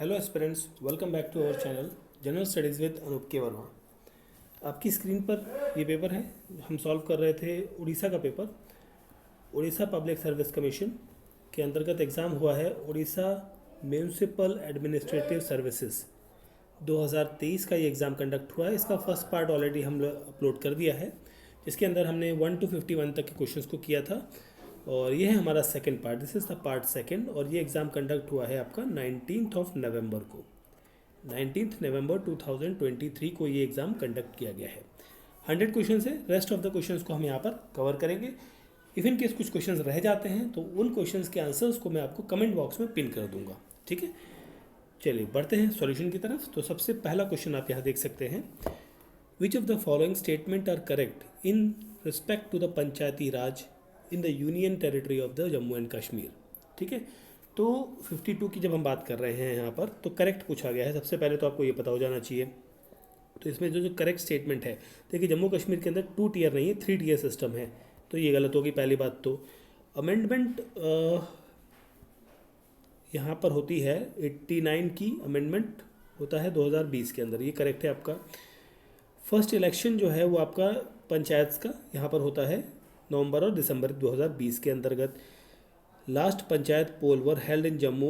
Hello aspirants, welcome back to our channel general studies with Anoop K Verma. आपकी screen पर ये paper है। हम सॉल्व कर रहे थे उड़ीसा का paper. Orissa public service commission के अंतर्गत एग्ज़ाम हुआ है उड़ीसा म्यूनिसिपल एडमिनिस्ट्रेटिव सर्विसेज 2023 का ये एग्ज़ाम कंडक्ट हुआ है। इसका फर्स्ट पार्ट ऑलरेडी हम अपलोड कर दिया है, जिसके अंदर हमने 1 to 51 तक के क्वेश्चंस को किया था। और ये है हमारा second part, this is the part second. और ये एग्ज़ाम कंडक्ट हुआ है आपका 19 नवंबर को। 19 नवंबर 2023 को ये एग्ज़ाम कंडक्ट किया गया है। 100 क्वेश्चन है, रेस्ट ऑफ द क्वेश्चंस को हम यहाँ पर कवर करेंगे। इफ इन केस कुछ क्वेश्चंस रह जाते हैं तो उन क्वेश्चंस के आंसर्स को मैं आपको कमेंट बॉक्स में पिन कर दूंगा, ठीक है। चलिए बढ़ते हैं सॉल्यूशन की तरफ। तो सबसे पहला क्वेश्चन आप यहाँ देख सकते हैं, which of the following statement are correct in respect to the panchayati raj in the union territory of the Jammu and Kashmir, ठीक है। तो 52 की जब हम बात कर रहे हैं यहाँ पर, तो करेक्ट पूछा गया है। सबसे पहले तो आपको ये पता हो जाना चाहिए। तो इसमें जो करेक्ट स्टेटमेंट है, देखिए जम्मू कश्मीर के अंदर 2 टियर नहीं है, 3 टियर सिस्टम है, तो ये गलत होगी पहली बात। तो अमेंडमेंट यहाँ पर होती है 89 की अमेंडमेंट होता है 2020 के अंदर, ये करेक्ट है आपका। फर्स्ट इलेक्शन जो है वो आपका पंचायत का यहाँ पर होता है नवंबर और दिसंबर 2020 के अंतर्गत। Last panchayat poll were held in Jammu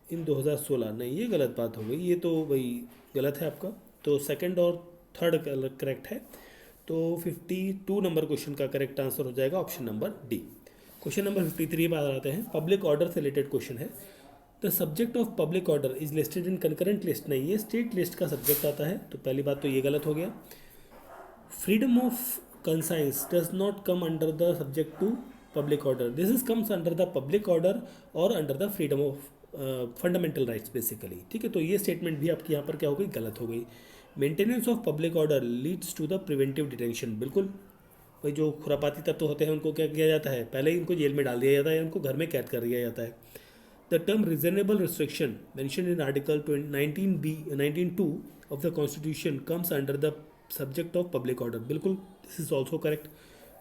in 2016, नहीं ये गलत बात हो गई, ये तो भाई गलत है आपका। तो सेकंड और थर्ड करेक्ट है। तो 52 नंबर क्वेश्चन का करेक्ट आंसर हो जाएगा option number D. Question number 53 पर आते हैं, पब्लिक ऑर्डर से रिलेटेड क्वेश्चन है। The subject of public order is listed in concurrent list, नहीं ये स्टेट लिस्ट का सब्जेक्ट आता है, तो पहली बात तो ये गलत हो गया। Freedom of conscience does not come under the subject to public order, this is comes under the public order और under the freedom of fundamental rights basically, ठीक है। तो ये स्टेटमेंट भी आपकी यहाँ पर क्या हो गई, गलत हो गई। Maintenance of public order leads to the preventive detention, बिल्कुल भाई जो खुरापाती तत्व होते हैं उनको क्या किया जाता है, पहले ही उनको जेल में डाल दिया जाता है, उनको घर में कैद कर दिया जाता है। The term reasonable restriction mention in article 19(2) of the constitution comes under the subject of public order, बिल्कुल this is also correct.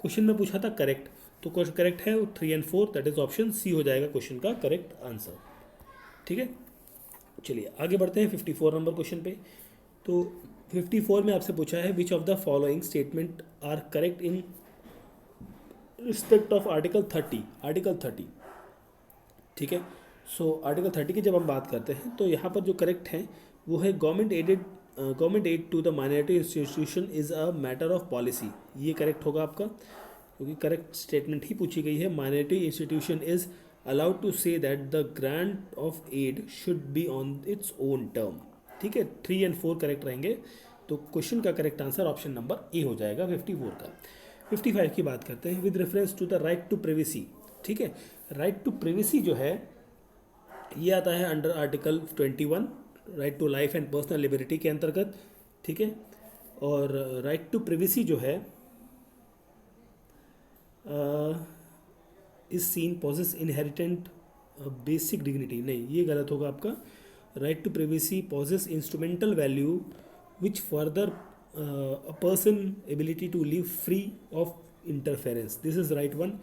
Question में पूछा था करेक्ट, तो क्वेश्चन करेक्ट है 3 और 4, दैट इज ऑप्शन सी हो जाएगा क्वेश्चन का करेक्ट आंसर, ठीक है। चलिए आगे बढ़ते हैं 54 नंबर क्वेश्चन पे। तो 54 में आपसे पूछा है, which of the following statement are correct in respect of article 30, article 30, ठीक है। सो आर्टिकल 30 की जब हम बात करते हैं तो यहाँ पर जो करेक्ट है वो है government aid to the minority institution is a matter of policy, ये करेक्ट होगा आपका, क्योंकि करेक्ट स्टेटमेंट ही पूछी गई है। Minority institution is allowed to say that the grant of aid should be on its own term, ठीक है। 3 और 4 करेक्ट रहेंगे, तो क्वेश्चन का correct answer option number A हो जाएगा 54 का। 55 की बात करते हैं, with reference to the right to privacy, ठीक है। राइट टू प्रिवेसी जो है ये आता है under article 21, right to life and personal liberty के अंतर्गत, ठीक है। और राइट टू प्रिवेसी जो है is seen possess inherent basic dignity, नहीं ये गलत होगा आपका। Right to privacy possess instrumental value which further a person ability to live free of interference, this is right one.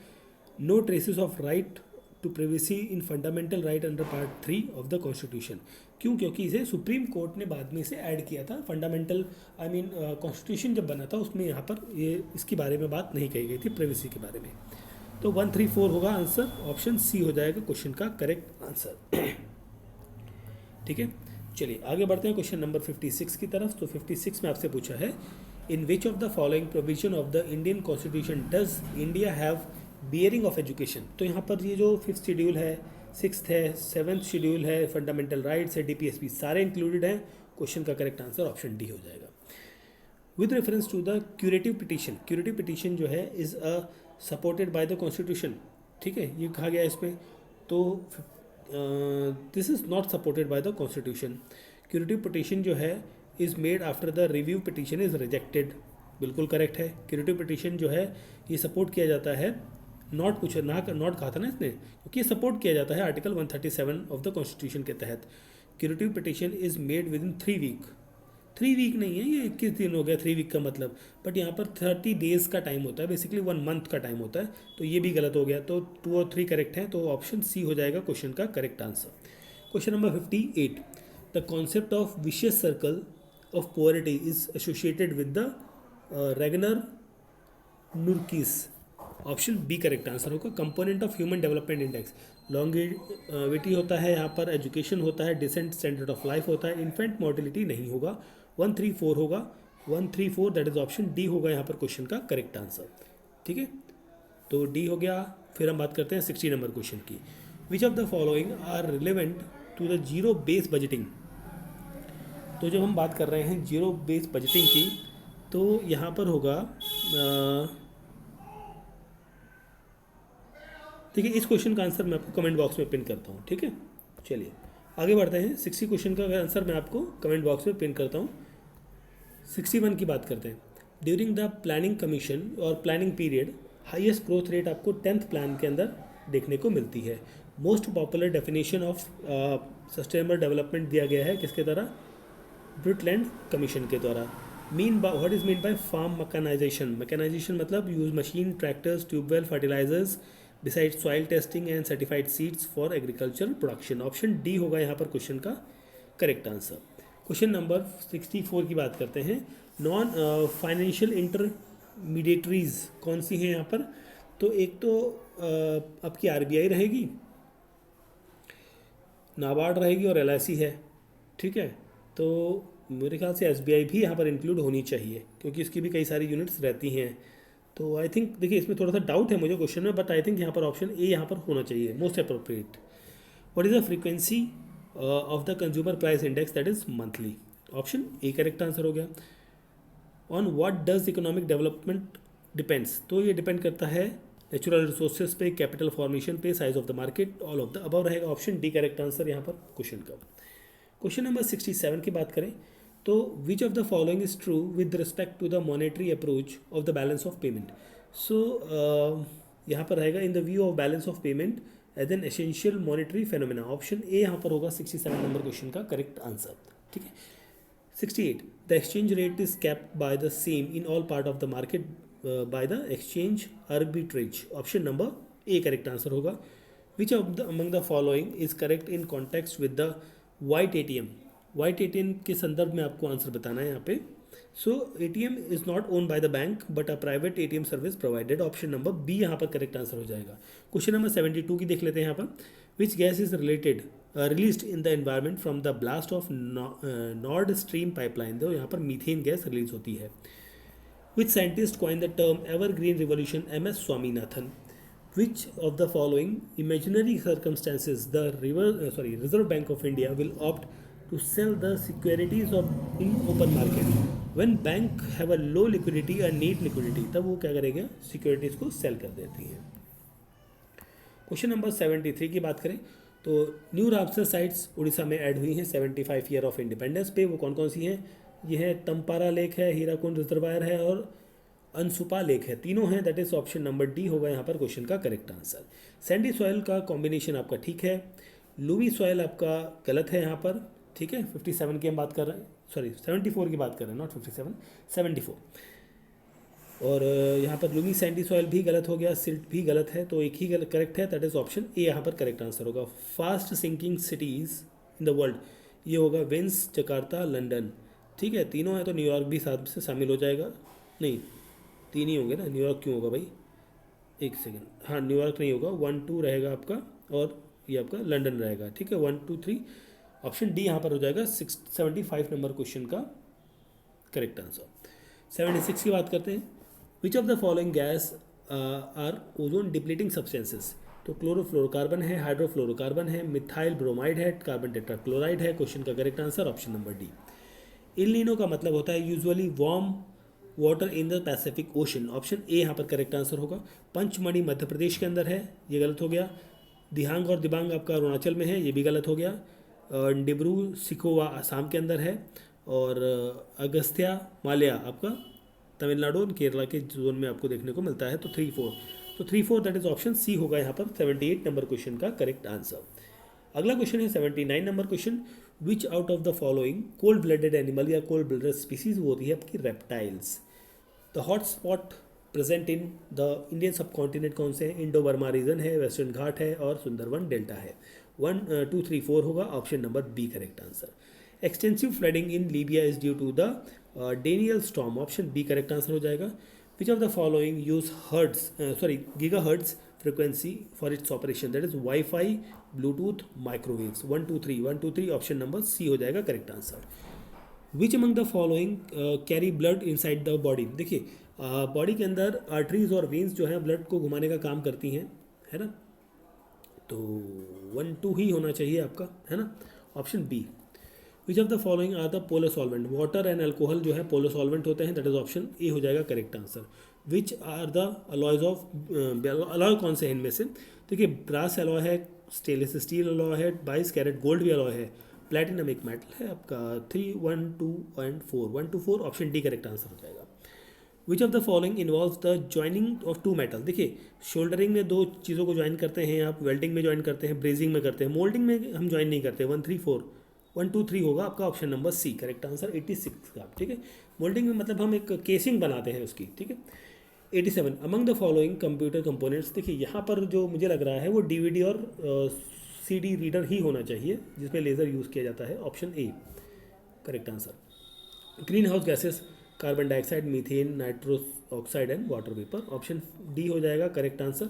No traces of right to privacy in fundamental right under part 3 of the constitution, क्यों, क्योंकि इसे supreme court ने बाद में इसे add किया था। Fundamental constitution जब बना था उसमें यहाँ पर ये इसके बारे में बात नहीं कही गई थी, प्रिवेसी के बारे में। तो 1, 3, 4 होगा आंसर, ऑप्शन सी हो जाएगा क्वेश्चन का करेक्ट आंसर, ठीक है। चलिए आगे बढ़ते हैं क्वेश्चन नंबर 56 की तरफ। तो 56 में आपसे पूछा है, in which of the following provision of the Indian constitution does India have bearing of education. तो यहाँ पर ये जो 5th शेड्यूल है, 6th है, 7th शेड्यूल है, फंडामेंटल राइट्स है, डीपीएसपी सारे इंक्लूडेड हैं। क्वेश्चन का करेक्ट आंसर ऑप्शन डी हो जाएगा। With reference to the curative petition, curative petition जो है is a supported by the constitution, ठीक है, ये कहा गया इसमें। तो this is not supported by the constitution. Curative petition जो है is made after the review petition is rejected, बिल्कुल करेक्ट है। क्यूरेटिव पिटीशन जो है ये सपोर्ट किया जाता है, नॉट पूछा ना, नॉट कहा था ना इसने, क्योंकि ये सपोर्ट किया जाता है आर्टिकल 137 ऑफ द कॉन्स्टिट्यूशन के तहत। Curative petition is made within 3 week, 3 week नहीं है ये, 21 दिन हो गया 3 वीक का मतलब, बट यहाँ पर 30 डेज का टाइम होता है, बेसिकली 1 मंथ का टाइम होता है, तो ये भी गलत हो गया। तो 2 और 3 करेक्ट हैं, तो ऑप्शन सी हो जाएगा क्वेश्चन का correct answer. Question number 58, the concept of vicious circle of poverty is associated with the Ragnar Nurkse. Option B correct answer होगा। Component of human development index, longevity होता है यहाँ पर, एजुकेशन होता है, डिसेंट स्टैंडर्ड ऑफ लाइफ होता है, infant mortality नहीं होगा, 134 होगा, 134 दैट इज ऑप्शन डी होगा यहाँ पर क्वेश्चन का करेक्ट आंसर। ठीक है, तो डी हो गया। फिर हम बात करते हैं 60 नंबर क्वेश्चन की। Which of the following are relevant to the zero base budgeting. तो जब हम बात कर रहे हैं जीरो बेस बजटिंग की, तो यहाँ पर होगा ठीक है, इस क्वेश्चन का आंसर मैं आपको कमेंट बॉक्स में पिन करता हूँ। ठीक है, चलिए आगे बढ़ते हैं। 60 क्वेश्चन का आंसर मैं आपको कमेंट बॉक्स में पिन करता हूँ। 61 की बात करते हैं। ड्यूरिंग द प्लानिंग कमीशन और planning period highest growth rate आपको 10th प्लान के अंदर देखने को मिलती है। Most popular definition of sustainable development दिया गया है किसके द्वारा? ब्रुटलैंड कमीशन के द्वारा। What is mean by farm mechanization? Mechanization मतलब use machine, tractors, tubewell, fertilizers beside soil testing and certified seeds for agricultural production. Option D होगा यहाँ पर क्वेश्चन का करेक्ट आंसर। क्वेश्चन नंबर 64 की बात करते हैं। नॉन फाइनेंशियल इंटरमीडिएटरीज कौन सी हैं यहाँ पर? तो एक तो आपकी आरबीआई रहेगी, नाबार्ड रहेगी और एलआईसी है। ठीक है, तो मेरे ख्याल से एसबीआई भी यहाँ पर इंक्लूड होनी चाहिए क्योंकि इसकी भी कई सारी यूनिट्स रहती हैं। तो आई थिंक देखिए इसमें थोड़ा सा डाउट है मुझे क्वेश्चन में, बट आई थिंक यहाँ पर ऑप्शन ए यहाँ पर होना चाहिए, most appropriate. What is the frequency of the consumer price index? That is monthly. Option A correct answer हो गया। On what does economic development depends? तो ये डिपेंड करता है नेचुरल रिसोर्सेज पे, कैपिटल फॉर्मेशन पे, size of the market, all of the above रहेगा। Option D correct answer यहाँ पर क्वेश्चन का। क्वेश्चन नंबर 67 की बात करें तो which of the following is true with respect to the monetary approach of the balance of payment? So यहाँ पर रहेगा in the view of balance of payment as an essential monetary phenomena. Option A यहाँ पर होगा 67 number question का correct answer. ठीक है, 68 the exchange rate is capped by the same in all part of the market by the exchange arbitrage. Option number A correct answer होगा। Which of the among the following is correct in context with the white ATM? White ATM के संदर्भ में आपको answer बताना है यहाँ पे। So ATM is not own by the bank but a private ATM service provided. Option number B यहाँ पर करेक्ट आंसर हो जाएगा। क्वेश्चन नंबर 72 की देख लेते हैं यहाँ पर। Which gas is released in the environment from the blast of Nord stream pipeline? तो यहाँ पर मीथेन गैस रिलीज होती है। Which scientist coin the term evergreen revolution? MS Swaminathan. Which of the following imaginary circumstances the Reserve Bank of India will opt to sell the securities of in open market? When bank have a low liquidity or need liquidity, तब वो क्या करेगा? Securities को cell कर देती है। Question number 73 की बात करें तो न्यू रामसर साइट्स उड़ीसा में ऐड हुई हैं 75 ईयर ऑफ इंडिपेंडेंस पे। वो कौन कौन सी हैं? ये है तमपारा लेक है, हीराकुंड रिजर्वायर है और अनसुपा लेक है। तीनों हैं, that is option number D होगा यहाँ पर क्वेश्चन का करेक्ट आंसर। सैंडी सॉइल का कॉम्बिनेशन आपका ठीक है, लूवी सॉइल आपका गलत है यहाँ पर। ठीक है, 57 की हम बात कर रहे हैं, 74 की बात कर रहे हैं, नॉट 57, 74। और यहाँ पर लूमी सैंडी सॉइल भी गलत हो गया, सिल्ट भी गलत है, तो एक ही करेक्ट है, दैट इज ऑप्शन ए यहाँ पर करेक्ट आंसर होगा। Fast sinking cities in the world, ये होगा वेंस, जकार्ता, लंदन। ठीक है, तीनों है तो न्यूयॉर्क भी साथ से शामिल हो जाएगा। नहीं, तीन ही होंगे ना, न्यूयॉर्क क्यों होगा भाई? एक सेकेंड, हाँ न्यूयॉर्क नहीं होगा, 1 2 रहेगा आपका और ये आपका लंदन रहेगा। ठीक है, 1 2 3 ऑप्शन डी यहाँ पर हो जाएगा 75 नंबर क्वेश्चन का करेक्ट आंसर। 76 की बात करते हैं। Which of the following gas are ozone depleting substances? तो क्लोरोफ्लोरोकार्बन है, हाइड्रोफ्लोरोकार्बन है, मिथाइल ब्रोमाइड है, कार्बन टेट्राक्लोराइड है। क्वेश्चन का correct answer option number D. El Nino का मतलब होता है usually warm water in the Pacific ocean. Option A यहाँ पर करेक्ट आंसर होगा। पंचमढ़ी मध्य प्रदेश के अंदर है, ये गलत हो गया। दिहांग और दिबांग आपका अरुणाचल में है, ये भी गलत हो गया। डिब्रू सिकोवा आसाम के अंदर है और अगस्त्या माल्या आपका तमिलनाडु और केरला के जोन में आपको देखने को मिलता है। तो 3-4 दैट इज ऑप्शन सी होगा यहाँ पर 78 नंबर क्वेश्चन का करेक्ट आंसर। अगला क्वेश्चन है 79 number question. Which out of the following cold blooded animal या कोल्ड ब्लडेड स्पीसीज वो होती है आपकी reptiles? The hot spot present in the Indian सब कॉन्टिनेंट कौन से हैं? इंडो बर्मा रीजन है, वेस्टर्न घाट है और सुंदरवन डेल्टा है। 1 2 3 4 होगा, option number B correct answer. Extensive flooding in Libya is due to the Daniel storm, option B correct answer हो जाएगा। Which of the following use gigahertz frequency for its operation, that is Wi-Fi, Bluetooth, microwaves, 1 2 3 1 2 3, option number सी हो जाएगा correct answer. Which among the following carry blood inside the body, देखिए body के अंदर arteries और veins जो है blood को घुमाने का काम करती हैं, है ना, तो 1 2 ही होना चाहिए आपका, है ना, option B. Which of the following are the polar solvent, water and alcohol जो है पोलर सॉल्वेंट होते हैं, दैट इज ऑप्शन ए हो जाएगा correct answer. Which are the alloys of, alloy कौन से हैं इनमें से, देखिए ब्रास अलॉय है, स्टेनलेस स्टील अलॉय है, 22 कैरेट गोल्ड भी अलॉय है, प्लेटिनम एक मेटल है आपका। 3 1 2 and 4, 1 2 4, option D correct answer हो जाएगा। Which of the following involve the joining of 2 metal, देखिए शोल्डरिंग में 2 चीज़ों को ज्वाइन करते हैं आप, वेल्डिंग में ज्वाइन करते हैं, ब्रेजिंग में करते हैं, मोल्डिंग में हम ज्वाइन नहीं करते। 1 3 4, 1 2 3 होगा आपका, option number C correct answer 86 का, ठीक है। मोल्डिंग में मतलब हम एक केसिंग बनाते हैं उसकी, ठीक है। 87 among the following computer components, देखिए यहाँ पर जो मुझे लग रहा है वो डीवीडी और सीडी रीडर ही होना चाहिए जिसमें लेज़र यूज़ किया जाता है, option A correct answer. Green house gases, carbon dioxide, methane, nitrous oxide and water vapour, option D हो जाएगा correct answer.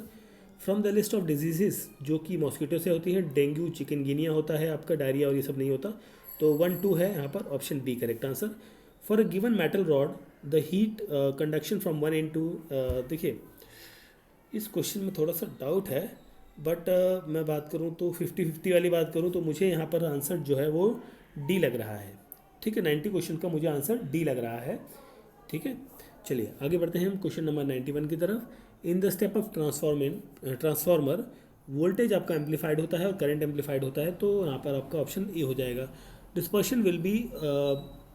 From the list of diseases जो कि मॉस्किटो से होती हैं, डेंगू, चिकनगिनिया होता है आपका, डायरिया और ये सब नहीं होता, तो 1 2 है यहाँ पर, option B correct answer. For a given metal rod the heat conduction from 1 into, देखिए इस क्वेश्चन में थोड़ा सा डाउट है, बट मैं बात करूँ तो 50-50 वाली बात करूँ तो मुझे यहाँ पर आंसर जो है वो डी लग रहा है, ठीक है। 90 क्वेश्चन का मुझे आंसर डी लग रहा है, ठीक है। चलिए आगे बढ़ते हैं हम क्वेश्चन नंबर 91 की तरफ। In the step of transformer voltage आपका एम्पलीफाइड होता है और करंट एम्पलीफाइड होता है, तो यहाँ पर आपका ऑप्शन ए हो जाएगा। Dispersion will be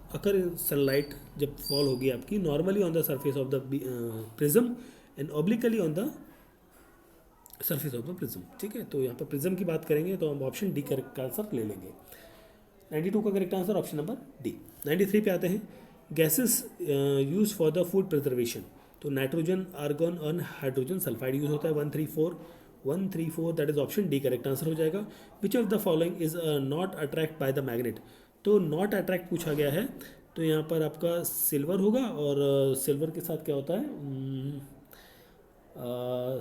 occur sunlight जब फॉल होगी आपकी normally on the surface of the prism and obliquely on the surface of the prism, ठीक है। तो यहाँ पर प्रिज्म की बात करेंगे तो हम ऑप्शन डी करेक्ट आंसर ले लेंगे। 92 का correct answer option number D. 93 पे आते हैं, gases use for the food preservation, तो नाइट्रोजन, आर्गन और हाइड्रोजन सल्फाइड यूज होता है। 1 3 4 that is option D correct answer हो जाएगा। Which of the following is not attract by the magnet, तो नॉट अट्रैक्ट पूछा गया है, तो यहाँ पर आपका सिल्वर होगा और सिल्वर के साथ क्या होता है,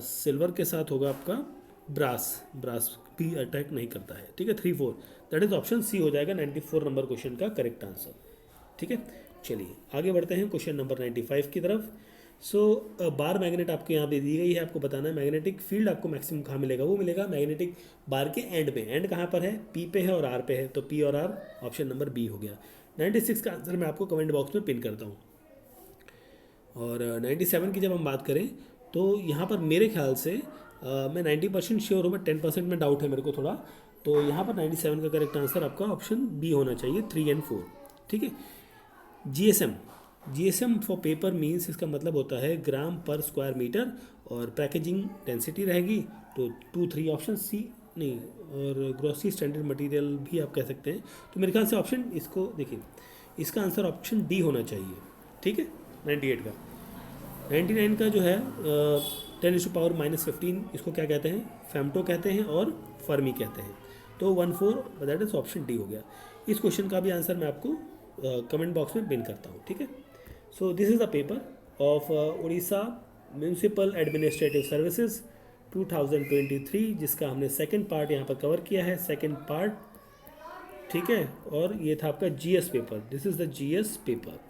सिल्वर के साथ होगा आपका ब्रास भी अटैक नहीं करता है, ठीक है। 3 4 दैट इज ऑप्शन सी हो जाएगा 94 नंबर क्वेश्चन का करेक्ट आंसर, ठीक है। चलिए आगे बढ़ते हैं क्वेश्चन नंबर 95 की तरफ। सो बार मैग्नेट आपको यहाँ पे दी गई है, आपको बताना है मैग्नेटिक फील्ड आपको मैक्सिमम कहाँ मिलेगा, वो मिलेगा मैग्नेटिक बार के एंड पे। एंड कहाँ पर है, पी पे है और आर पे है, तो पी और आर ऑप्शन नंबर बी हो गया। 96 का आंसर मैं आपको कमेंट बॉक्स में पिन करता हूँ। और 97 की जब हम बात करें तो यहाँ पर मेरे ख्याल से मैं 90% श्योर हूँ, बट 10% में डाउट है मेरे को थोड़ा, तो यहाँ पर 97 का करेक्ट आंसर आपका ऑप्शन बी होना चाहिए, 3 और 4, ठीक है। जीएसएम फॉर पेपर मीन्स, इसका मतलब होता है ग्राम पर स्क्वायर मीटर, और पैकेजिंग डेंसिटी रहेगी तो 2 3 ऑप्शन सी नहीं, और ग्रॉसरी स्टैंडर्ड मटेरियल भी आप कह सकते हैं, तो मेरे ख्याल से ऑप्शन इसको देखिए, इसका आंसर ऑप्शन डी होना चाहिए, ठीक है। 98 का 99 का जो है 10⁻⁻15 इसको क्या कहते हैं, फेम्टो कहते हैं और फर्मी कहते हैं, तो 1 4 दैट इज ऑप्शन डी हो गया। इस क्वेश्चन का भी आंसर मैं आपको कमेंट बॉक्स में पिन करता हूँ, ठीक है। So this is the paper of Orissa municipal administrative services 2023, जिसका हमने सेकंड पार्ट यहाँ पर कवर किया है, सेकंड पार्ट, ठीक है। और ये था आपका GS paper, this is the GS paper,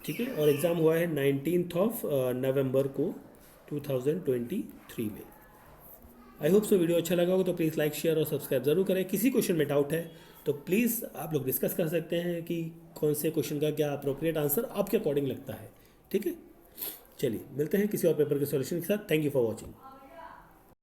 ठीक है। और एग्ज़ाम हुआ है 19 नवंबर को 2023 में। आई होप सो वीडियो अच्छा लगा होगा, तो प्लीज़ लाइक शेयर और सब्सक्राइब जरूर करें। किसी क्वेश्चन में डाउट है तो प्लीज़ आप लोग डिस्कस कर सकते हैं कि कौन से क्वेश्चन का क्या अप्रोप्रिएट आंसर आपके अकॉर्डिंग लगता है, ठीक है। चलिए मिलते हैं किसी और पेपर के सॉल्यूशन के साथ। Thank you for watching.